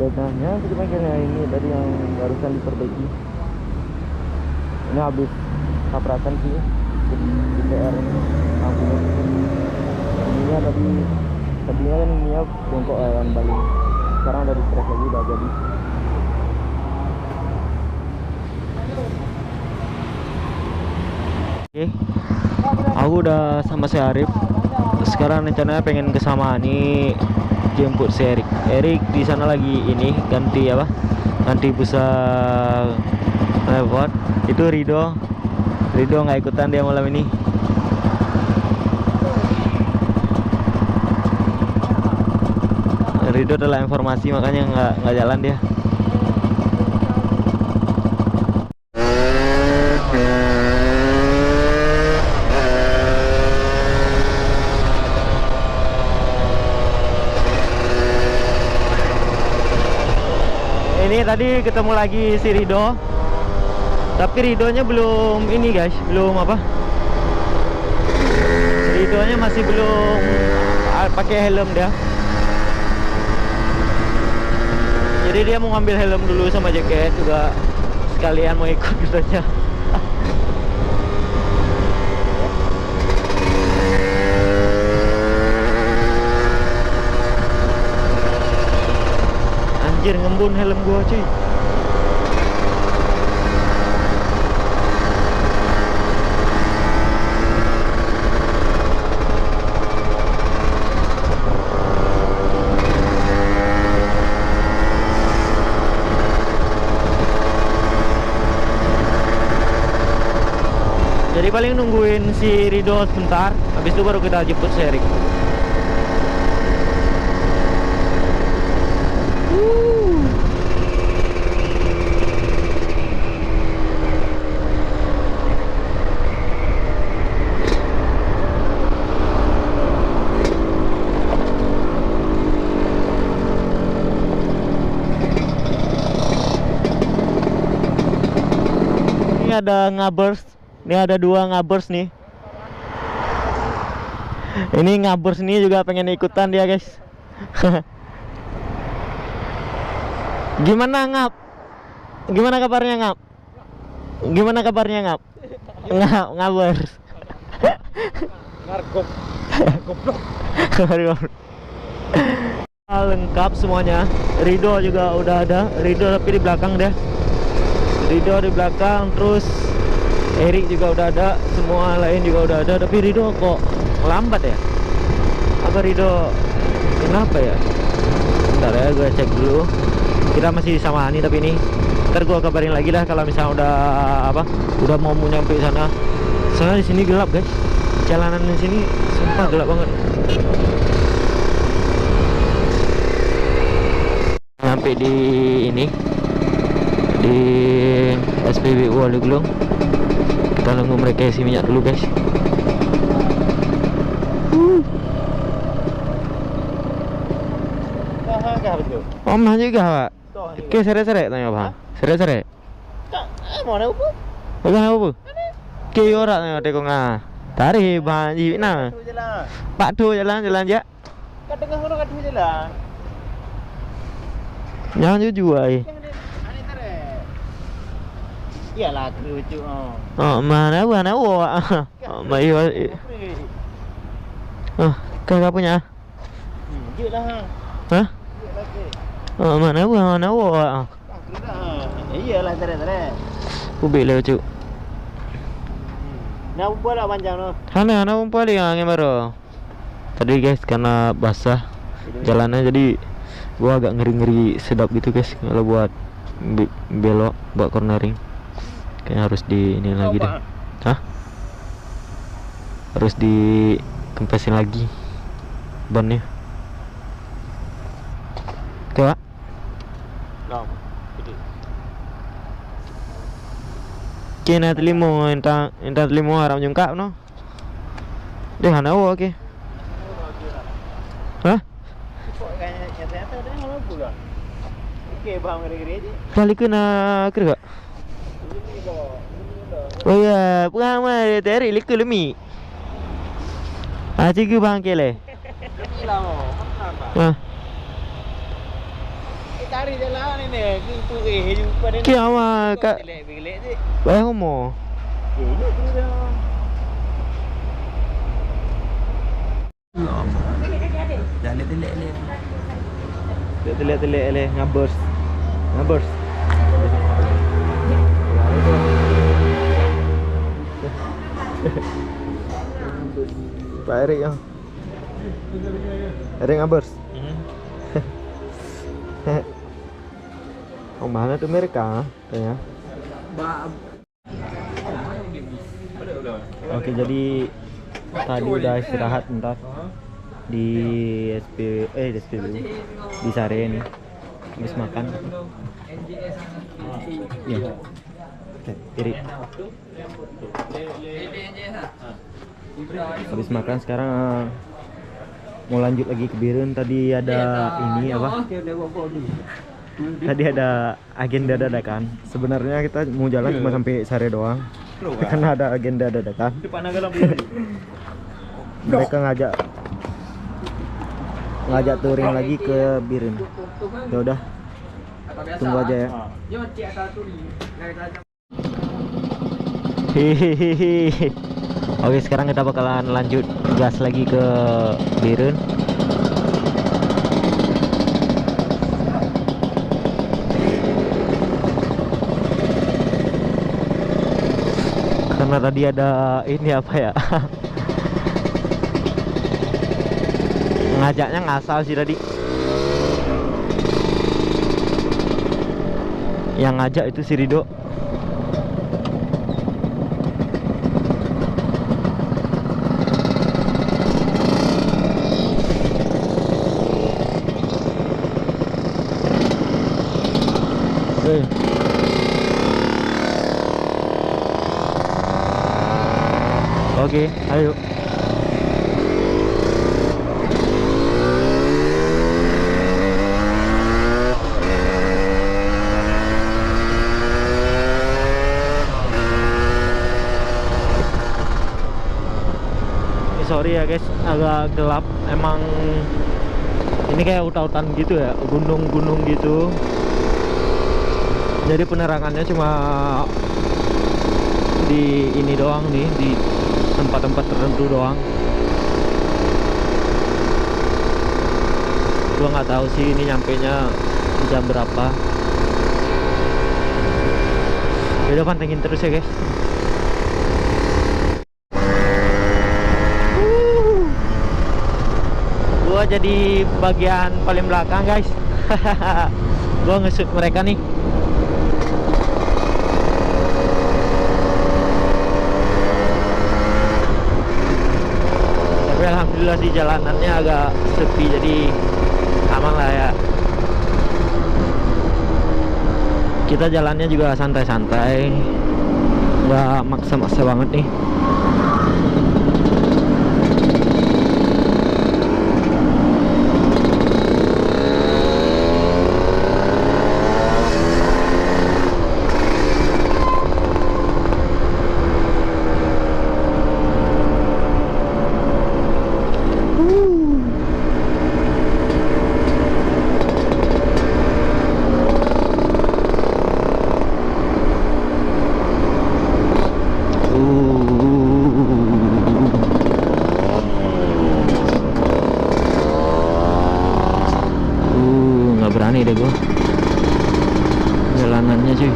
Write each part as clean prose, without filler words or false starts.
bedanya kita panggilnya ini tadi yang barusan diperbaiki. Ini habis tabrakan sih di PR ini lampunya. Ininya tadinya kan ininya bongkok kan balik. Sekarang udah di stress lagi, udah jadi. Oke, aku udah sama si Arif. Sekarang rencananya pengen ke sama nih jemput si Erik. Erik di sana lagi ini ganti apa? Ganti busa lewat. Itu Rido nggak ikutan dia malam ini. Rido adalah informasi makanya nggak jalan dia. Ini tadi ketemu lagi si Rido, tapi Ridonya belum ini guys, belum apa? Ridonya masih belum pakai helm dia. Jadi dia mau ngambil helm dulu sama jaket juga, sekalian mau ikut katanya. Anjir, ngembun helm gua cuy. Jadi paling nungguin si Rido sebentar, habis itu baru kita jemput si Erik. Ini ada ngabers, ini ada dua ngabers nih. Ini ngabers nih juga pengen ikutan dia guys. Gimana Ngap? Gimana kabarnya Ngap? Gimana kabarnya Ngap? Ngabers. Ngargop. Goblok. Lengkap semuanya. Rido juga udah ada. Rido tapi di belakang deh. Rido di belakang, terus Erik juga udah ada, semua lain juga udah ada. Tapi Rido kok lambat ya? Apa Rido kenapa ya? Bentar ya, gue cek dulu. Kita masih disamani tapi ini ntar gue kabarin lagi lah kalau misalnya udah apa, udah mau nyampe sana. Soalnya di sini gelap guys, jalanan di sini sumpah gelap banget. Sampai di ini, di SPBU Walugelung. Kita nunggu mereka isi minyak dulu guys. Om nah juga pak. Oke, seret-seret tanya bang. Seret-seret. Mau apa? Bukan apa? Oke, orang tanya teko ngah. Tarik bang, ji na. Pak tu jalan ya. Kat tengah mana kat jalan. Jangan jujur ai. Iyalah kerucu. Oh, mana awak? Oh, mai. Oh, kau punya? Jelah. Hah? Oh, mana awak? Iyalah tare. Ubik le cu. Nak buat lah panjang tu. Hana umpah dia angin baru. Tadi guys karena basah jalannya jadi gua agak ngeri sedap gitu guys kalau buat belok buat cornering. Kayaknya harus di ini lagi deh. Hah? Harus dikempesin lagi bannya. Coba. Kena telimo entah telimo haram jungkap no. Dia hana wo ke. Hah? Kali kena kerja. Oh ya, pulang mah dari liku lemi. Aji ke bang kele. Hah? cari jalan ini. Itu jumpa dia. Kia ama kak. Bilik je. Bayang mo. Ini tu dah. Dah lelek-lelek. Telek-telek le ngabers. Ngabers. Pak Erik ya. Erik ngabers. Ông bán itu mereka ya. Oke, jadi tadi udah istirahat bentar di di SPBU di Sare ini. Habis makan. Ya. Oke, kiri. Habis makan sekarang mau lanjut lagi ke Birun. Tadi ada ini apa? Tadi ada agenda dadakan. Sebenarnya kita mau jalan cuma sampai Sare doang. Karena ada agenda dadakan. Mereka ngajak touring lagi ke Birun. Ya udah. Tunggu aja ya. Hihihi. Oke, sekarang kita bakalan lanjut gas lagi ke Birun. Karena tadi ada ini apa ya? Ngajaknya ngasal sih tadi. Yang ngajak itu si Rido. Oke, ayo. Sorry ya guys, agak gelap. Emang ini kayak hutan-hutan gitu ya, gunung-gunung gitu. Jadi penerangannya cuma di ini doang nih, di tempat-tempat tertentu doang. Gua nggak tahu sih ini nyampenya jam berapa. Udah pantengin terus ya guys. Gua jadi bagian paling belakang guys. Gua nge-shoot mereka nih. Tapi alhamdulillah di jalanannya agak sepi, jadi aman lah ya. Kita jalannya juga santai-santai, nggak maksa-maksa banget nih. Berani deh gua jalanannya cuy.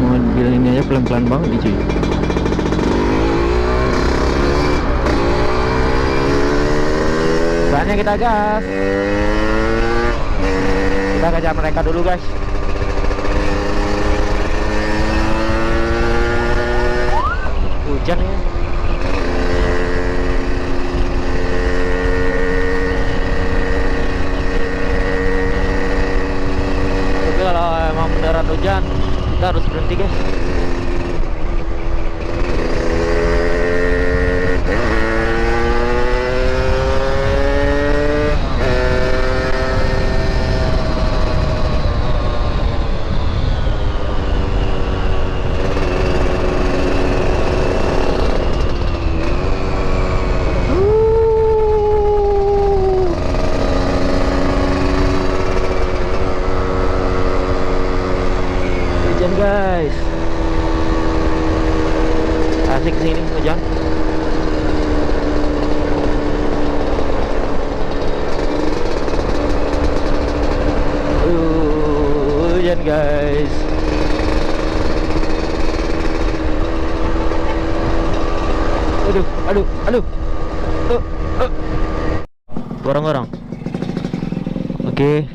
Mobil ini aja pelan-pelan banget nih cuy. Banyak kita gas. Kita kejar mereka dulu guys. Hujan ya. Kalau emang beneran hujan, kita harus berhenti guys. Hujan guys. Asik sini hujan. Hujan guys. Aduh. Orang-orang. Oke.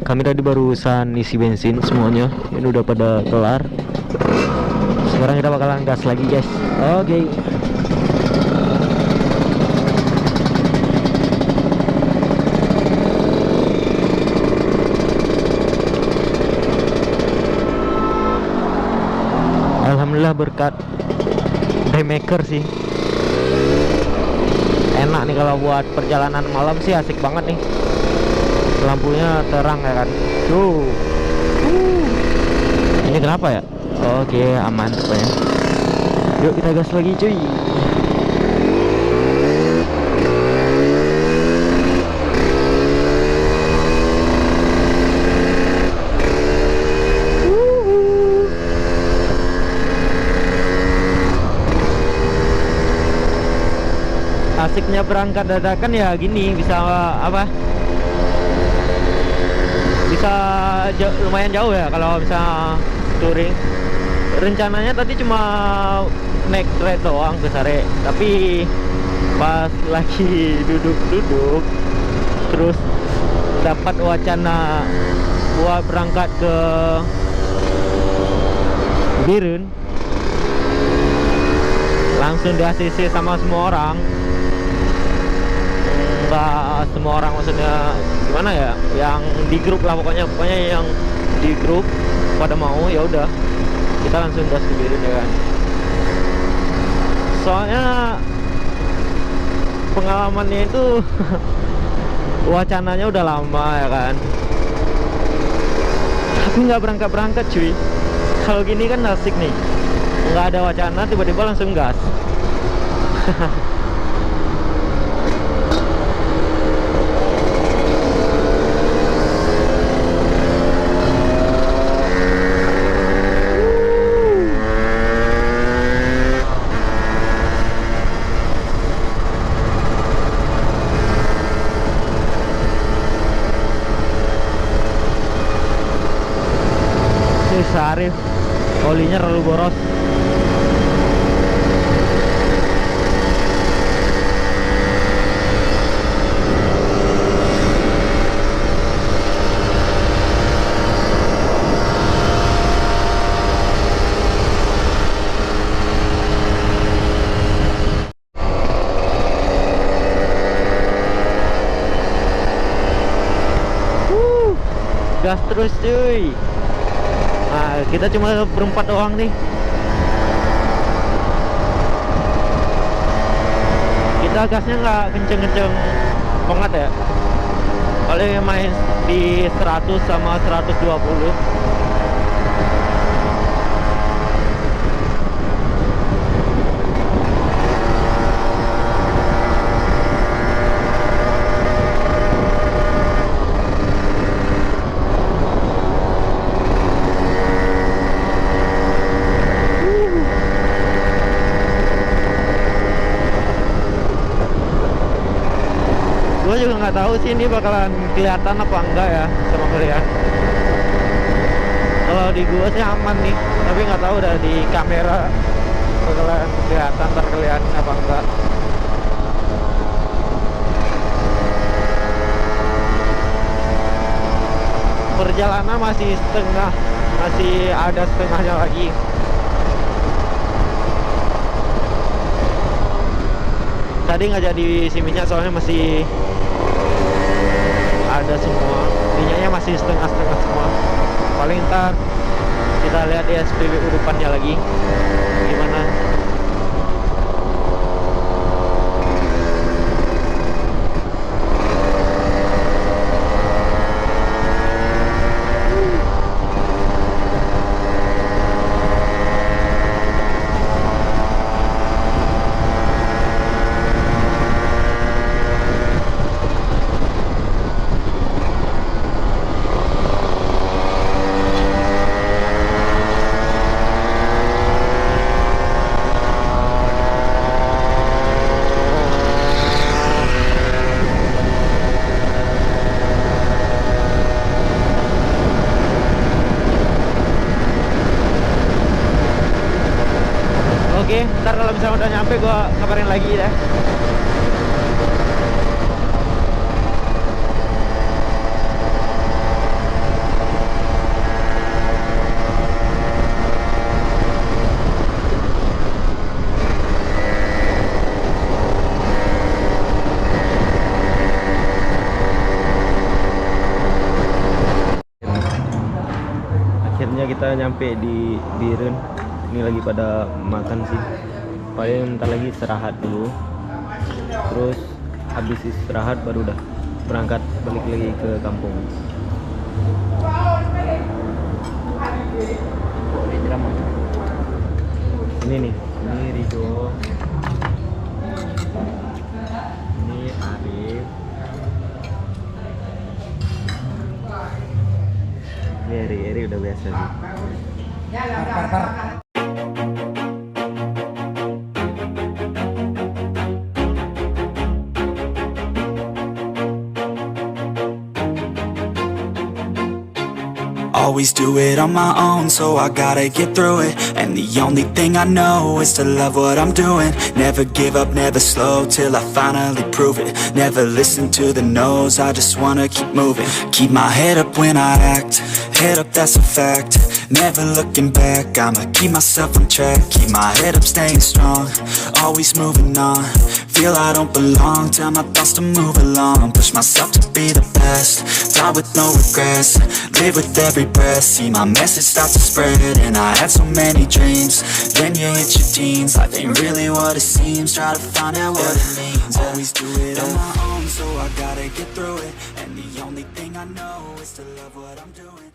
Kami tadi barusan isi bensin semuanya. Ini udah pada kelar. Sekarang kita bakalan gas lagi guys. Oke. Alhamdulillah berkat Daymaker sih. Enak nih kalau buat perjalanan malam sih, asik banget nih. Lampunya terang ya kan. Tuh. Ini kenapa ya? Oke, aman pokoknya. Yuk kita gas lagi cuy. Asiknya berangkat dadakan ya gini, bisa apa? Bisa lumayan jauh ya kalau bisa touring. Rencananya tadi cuma naik trek doang ke Sare, tapi pas lagi duduk-duduk terus dapat wacana buat berangkat ke Birun, langsung di ACC sama semua orang. Enggak semua orang, maksudnya gimana ya, yang di grup lah pokoknya yang di grup pada mau, ya udah kita langsung gas ke Birun ya kan. Soalnya pengalamannya itu wacananya udah lama ya kan, tapi nggak berangkat cuy. Kalau gini kan asik nih, nggak ada wacana tiba-tiba langsung gas. Sarif, olinya terlalu boros. Gas terus cuy. Nah, kita cuma berempat doang nih. Kita gasnya nggak kenceng-kenceng banget ya. Paling main di 100 sama 120. Gue juga nggak tahu sih ini bakalan kelihatan apa enggak ya sama kalian. Kalau di gua sih aman nih, tapi nggak tahu udah di kamera bakalan kelihatan ntar kalian apa enggak. Perjalanan masih setengah, masih ada setengahnya lagi. Tadi nggak jadi isi minyak soalnya masih ada semua, minyaknya masih setengah-setengah semua. Paling ntar kita lihat di SPBU depannya lagi gimana. Oke, ntar kalau misalnya udah nyampe gua kabarin lagi deh. Akhirnya kita nyampe di Biren. Ini lagi pada makan sih. Paling bentar lagi istirahat dulu. Terus habis istirahat baru udah berangkat balik lagi ke kampung. Ini nih, ini Rido. Ini Arif. Ini Eri udah biasa sih. Always do it on my own, so I gotta get through it. And the only thing I know is to love what I'm doing. Never give up, never slow, till I finally prove it. Never listen to the no's, I just wanna keep moving. Keep my head up when I act, head up, that's a fact. Never looking back, I'ma keep myself on track. Keep my head up, staying strong, always moving on. Feel I don't belong, tell my thoughts to move along. Push myself to be the best, die with no regrets. Live with every breath, see my message start to spread. And I had so many dreams, then you hit your teens. Life ain't really what it seems, try to find out what it means. Always do it on my own, so I gotta get through it. And the only thing I know is to love what I'm doing.